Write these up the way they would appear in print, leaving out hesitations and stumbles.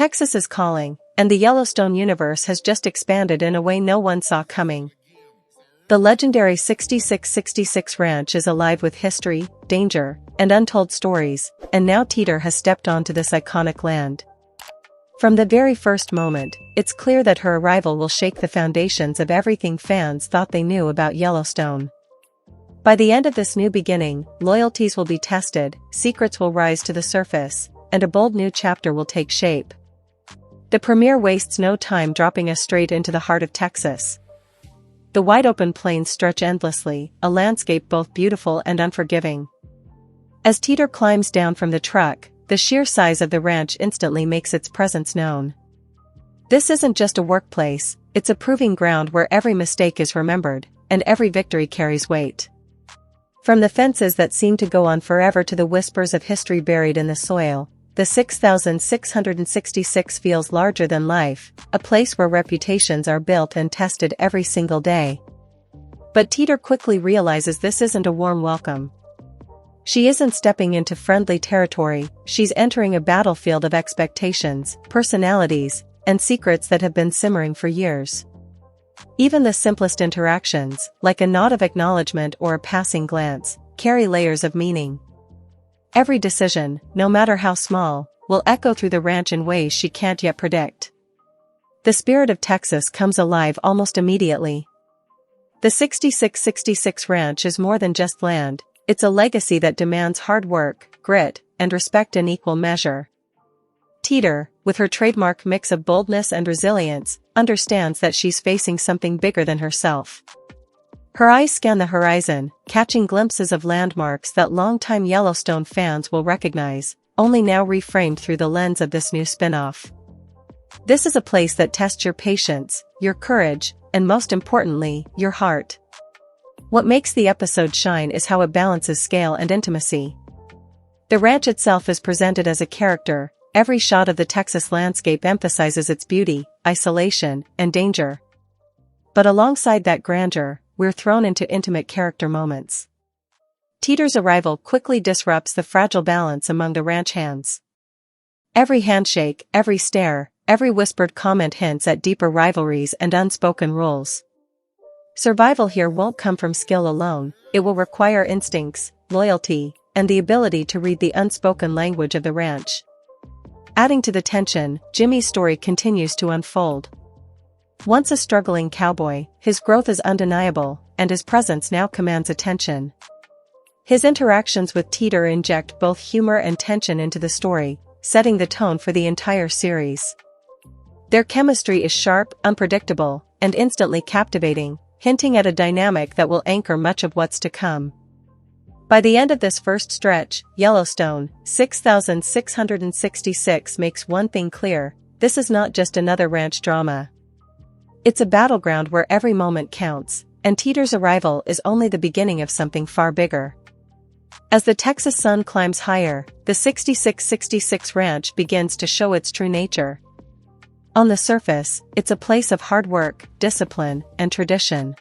Texas is calling, and the Yellowstone universe has just expanded in a way no one saw coming. The legendary 6666 Ranch is alive with history, danger, and untold stories, and now Teeter has stepped onto this iconic land. From the very first moment, it's clear that her arrival will shake the foundations of everything fans thought they knew about Yellowstone. By the end of this new beginning, loyalties will be tested, secrets will rise to the surface, and a bold new chapter will take shape. The premiere wastes no time dropping us straight into the heart of Texas. The wide-open plains stretch endlessly, a landscape both beautiful and unforgiving. As Teeter climbs down from the truck, the sheer size of the ranch instantly makes its presence known. This isn't just a workplace, it's a proving ground where every mistake is remembered, and every victory carries weight. From the fences that seem to go on forever to the whispers of history buried in the soil, the 6666 feels larger than life, a place where reputations are built and tested every single day. But Teeter quickly realizes this isn't a warm welcome. She isn't stepping into friendly territory, she's entering a battlefield of expectations, personalities, and secrets that have been simmering for years. Even the simplest interactions, like a nod of acknowledgement or a passing glance, carry layers of meaning. Every decision, no matter how small, will echo through the ranch in ways she can't yet predict. The spirit of Texas comes alive almost immediately. The 6666 Ranch is more than just land, it's a legacy that demands hard work, grit, and respect in equal measure. Teeter, with her trademark mix of boldness and resilience, understands that she's facing something bigger than herself. Her eyes scan the horizon, catching glimpses of landmarks that longtime Yellowstone fans will recognize, only now reframed through the lens of this new spinoff. This is a place that tests your patience, your courage, and most importantly, your heart. What makes the episode shine is how it balances scale and intimacy. The ranch itself is presented as a character. Every shot of the Texas landscape emphasizes its beauty, isolation, and danger. But alongside that grandeur, we're thrown into intimate character moments. Teeter's arrival quickly disrupts the fragile balance among the ranch hands. Every handshake, every stare, every whispered comment hints at deeper rivalries and unspoken rules. Survival here won't come from skill alone, it will require instincts, loyalty, and the ability to read the unspoken language of the ranch. Adding to the tension, Jimmy's story continues to unfold. Once a struggling cowboy, his growth is undeniable, and his presence now commands attention. His interactions with Teeter inject both humor and tension into the story, setting the tone for the entire series. Their chemistry is sharp, unpredictable, and instantly captivating, hinting at a dynamic that will anchor much of what's to come. By the end of this first stretch, Yellowstone 6666 makes one thing clear: this is not just another ranch drama. It's a battleground where every moment counts, and Teeter's arrival is only the beginning of something far bigger. As the Texas sun climbs higher, the 6666 Ranch begins to show its true nature. On the surface, it's a place of hard work, discipline, and tradition.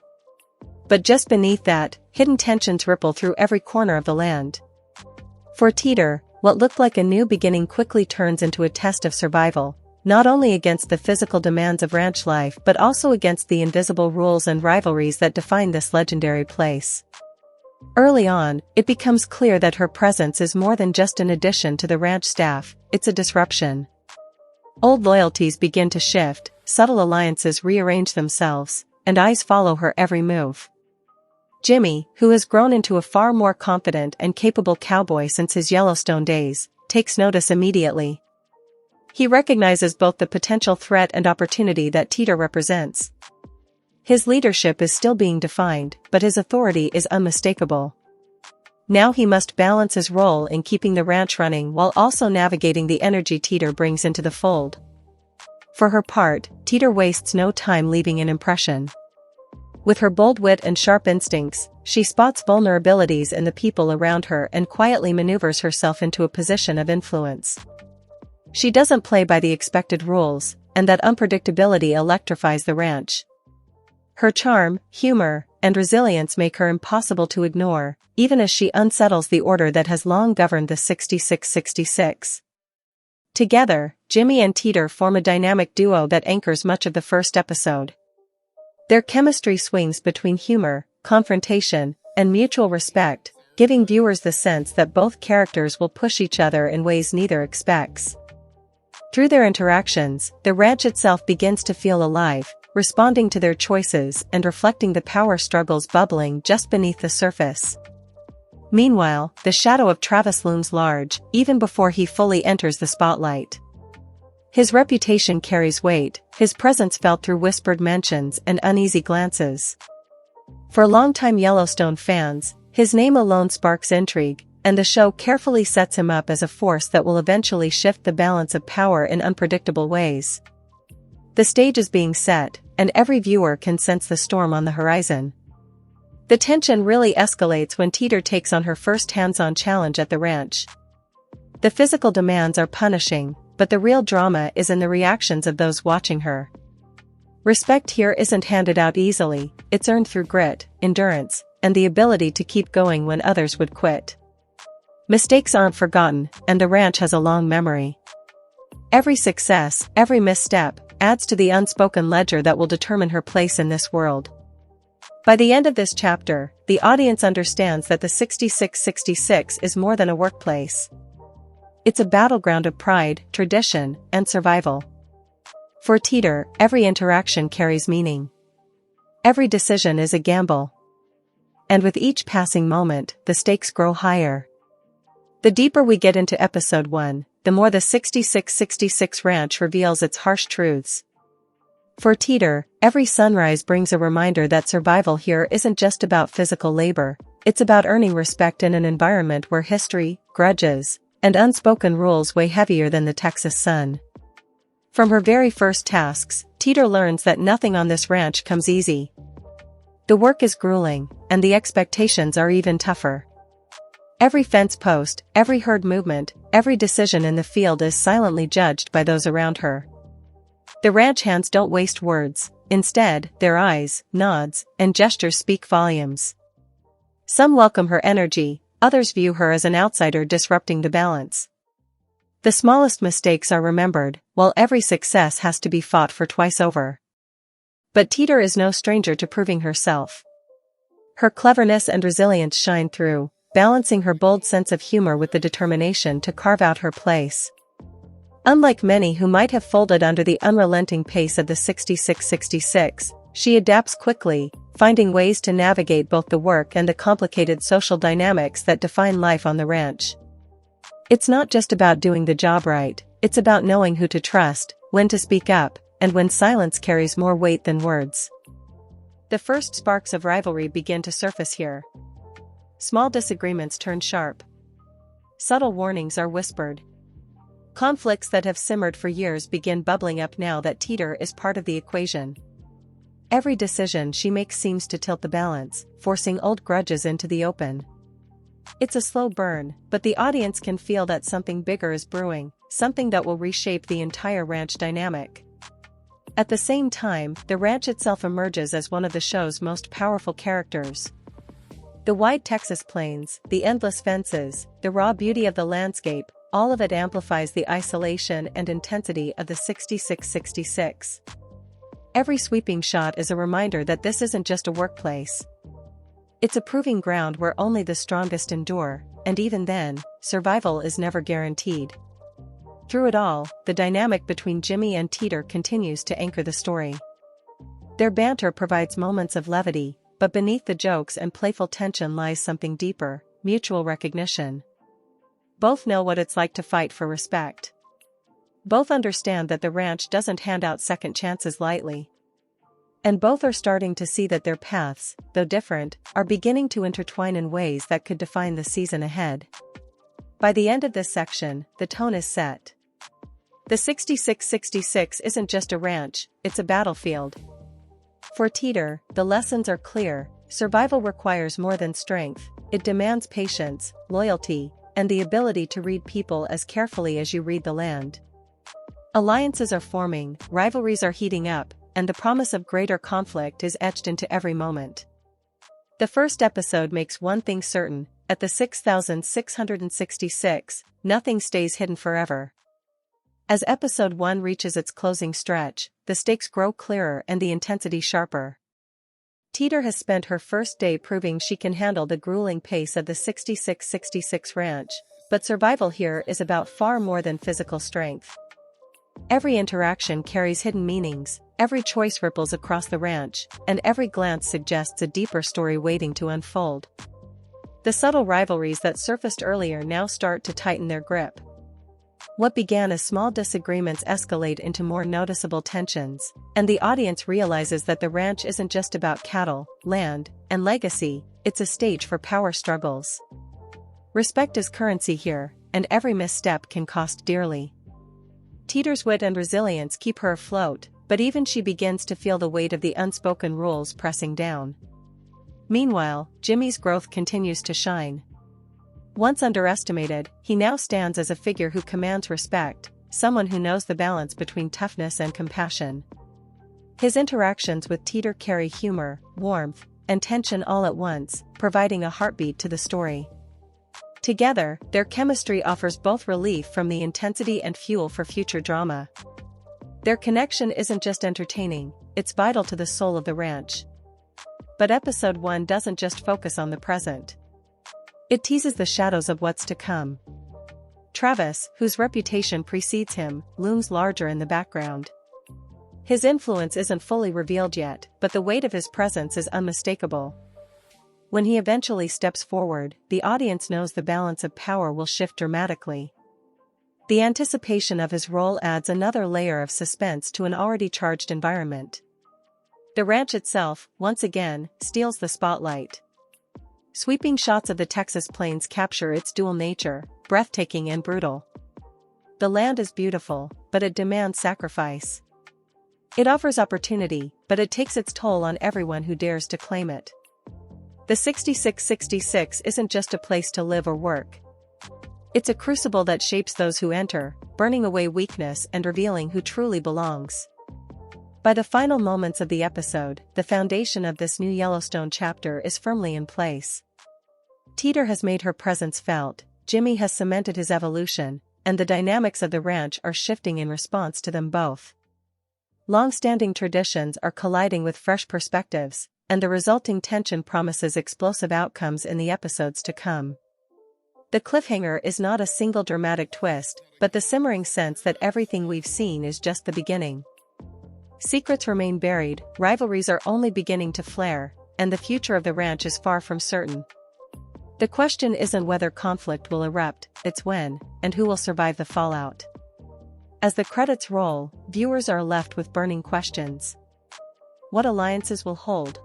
But just beneath that, hidden tensions ripple through every corner of the land. For Teeter, what looked like a new beginning quickly turns into a test of survival, not only against the physical demands of ranch life but also against the invisible rules and rivalries that define this legendary place. Early on, it becomes clear that her presence is more than just an addition to the ranch staff, it's a disruption. Old loyalties begin to shift, subtle alliances rearrange themselves, and eyes follow her every move. Jimmy, who has grown into a far more confident and capable cowboy since his Yellowstone days, takes notice immediately. He recognizes both the potential threat and opportunity that Teeter represents. His leadership is still being defined, but his authority is unmistakable. Now he must balance his role in keeping the ranch running while also navigating the energy Teeter brings into the fold. For her part, Teeter wastes no time leaving an impression. With her bold wit and sharp instincts, she spots vulnerabilities in the people around her and quietly maneuvers herself into a position of influence. She doesn't play by the expected rules, and that unpredictability electrifies the ranch. Her charm, humor, and resilience make her impossible to ignore, even as she unsettles the order that has long governed the 6666. Together, Jimmy and Teeter form a dynamic duo that anchors much of the first episode. Their chemistry swings between humor, confrontation, and mutual respect, giving viewers the sense that both characters will push each other in ways neither expects. Through their interactions, the ranch itself begins to feel alive, responding to their choices and reflecting the power struggles bubbling just beneath the surface. Meanwhile, the shadow of Travis looms large, even before he fully enters the spotlight. His reputation carries weight, his presence felt through whispered mentions and uneasy glances. For longtime Yellowstone fans, his name alone sparks intrigue, and the show carefully sets him up as a force that will eventually shift the balance of power in unpredictable ways. The stage is being set, and every viewer can sense the storm on the horizon. The tension really escalates when Teeter takes on her first hands-on challenge at the ranch. The physical demands are punishing, but the real drama is in the reactions of those watching her. Respect here isn't handed out easily, it's earned through grit, endurance, and the ability to keep going when others would quit. Mistakes aren't forgotten, and the ranch has a long memory. Every success, every misstep, adds to the unspoken ledger that will determine her place in this world. By the end of this chapter, the audience understands that the 6666 is more than a workplace. It's a battleground of pride, tradition, and survival. For Teeter, every interaction carries meaning. Every decision is a gamble. And with each passing moment, the stakes grow higher. The deeper we get into episode 1, the more the 6666 ranch reveals its harsh truths. For Teeter, every sunrise brings a reminder that survival here isn't just about physical labor, it's about earning respect in an environment where history, grudges, and unspoken rules weigh heavier than the Texas sun. From her very first tasks, Teeter learns that nothing on this ranch comes easy. The work is grueling, and the expectations are even tougher. Every fence post, every herd movement, every decision in the field is silently judged by those around her. The ranch hands don't waste words, instead, their eyes, nods, and gestures speak volumes. Some welcome her energy, others view her as an outsider disrupting the balance. The smallest mistakes are remembered, while every success has to be fought for twice over. But Teeter is no stranger to proving herself. Her cleverness and resilience shine through, balancing her bold sense of humor with the determination to carve out her place. Unlike many who might have folded under the unrelenting pace of the 6666, she adapts quickly, finding ways to navigate both the work and the complicated social dynamics that define life on the ranch. It's not just about doing the job right, it's about knowing who to trust, when to speak up, and when silence carries more weight than words. The first sparks of rivalry begin to surface here. Small disagreements turn sharp. Subtle warnings are whispered. Conflicts that have simmered for years begin bubbling up now that Teeter is part of the equation. Every decision she makes seems to tilt the balance, forcing old grudges into the open. It's a slow burn, but the audience can feel that something bigger is brewing, something that will reshape the entire ranch dynamic. At the same time, the ranch itself emerges as one of the show's most powerful characters. The wide Texas plains, the endless fences, the raw beauty of the landscape, all of it amplifies the isolation and intensity of the 6666. Every sweeping shot is a reminder that this isn't just a workplace. It's a proving ground where only the strongest endure, and even then, survival is never guaranteed. Through it all, the dynamic between Jimmy and Teeter continues to anchor the story. Their banter provides moments of levity, but beneath the jokes and playful tension lies something deeper, mutual recognition. Both know what it's like to fight for respect. Both understand that the ranch doesn't hand out second chances lightly. And both are starting to see that their paths, though different, are beginning to intertwine in ways that could define the season ahead. By the end of this section, the tone is set. The 6666 isn't just a ranch, it's a battlefield. For Teeter, the lessons are clear: survival requires more than strength, it demands patience, loyalty, and the ability to read people as carefully as you read the land. Alliances are forming, rivalries are heating up, and the promise of greater conflict is etched into every moment. The first episode makes one thing certain: at the 6666, nothing stays hidden forever. As episode 1 reaches its closing stretch, the stakes grow clearer and the intensity sharper. Teeter has spent her first day proving she can handle the grueling pace of the 6666 ranch, but survival here is about far more than physical strength. Every interaction carries hidden meanings, every choice ripples across the ranch, and every glance suggests a deeper story waiting to unfold. The subtle rivalries that surfaced earlier now start to tighten their grip. What began as small disagreements escalate into more noticeable tensions, and the audience realizes that the ranch isn't just about cattle, land, and legacy, it's a stage for power struggles. Respect is currency here, and every misstep can cost dearly. Teeter's wit and resilience keep her afloat, but even she begins to feel the weight of the unspoken rules pressing down. Meanwhile, Jimmy's growth continues to shine. Once underestimated, he now stands as a figure who commands respect, someone who knows the balance between toughness and compassion. His interactions with Teeter carry humor, warmth, and tension all at once, providing a heartbeat to the story. Together, their chemistry offers both relief from the intensity and fuel for future drama. Their connection isn't just entertaining, it's vital to the soul of the ranch. But episode 1 doesn't just focus on the present. It teases the shadows of what's to come. Travis, whose reputation precedes him, looms larger in the background. His influence isn't fully revealed yet, but the weight of his presence is unmistakable. When he eventually steps forward, the audience knows the balance of power will shift dramatically. The anticipation of his role adds another layer of suspense to an already charged environment. The ranch itself, once again, steals the spotlight. Sweeping shots of the Texas plains capture its dual nature, breathtaking and brutal. The land is beautiful, but it demands sacrifice. It offers opportunity, but it takes its toll on everyone who dares to claim it. The 6666 isn't just a place to live or work. It's a crucible that shapes those who enter, burning away weakness and revealing who truly belongs. By the final moments of the episode, the foundation of this new Yellowstone chapter is firmly in place. Teeter has made her presence felt, Jimmy has cemented his evolution, and the dynamics of the ranch are shifting in response to them both. Long-standing traditions are colliding with fresh perspectives, and the resulting tension promises explosive outcomes in the episodes to come. The cliffhanger is not a single dramatic twist, but the simmering sense that everything we've seen is just the beginning. Secrets remain buried, rivalries are only beginning to flare, and the future of the ranch is far from certain. The question isn't whether conflict will erupt, it's when, and who will survive the fallout. As the credits roll, viewers are left with burning questions. What alliances will hold?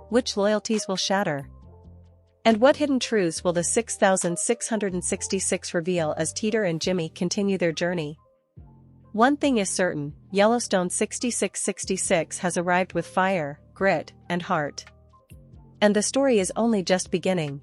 Which loyalties will shatter? And what hidden truths will the 6666 reveal as Teeter and Jimmy continue their journey? One thing is certain, Yellowstone 6666 has arrived with fire, grit, and heart. And the story is only just beginning.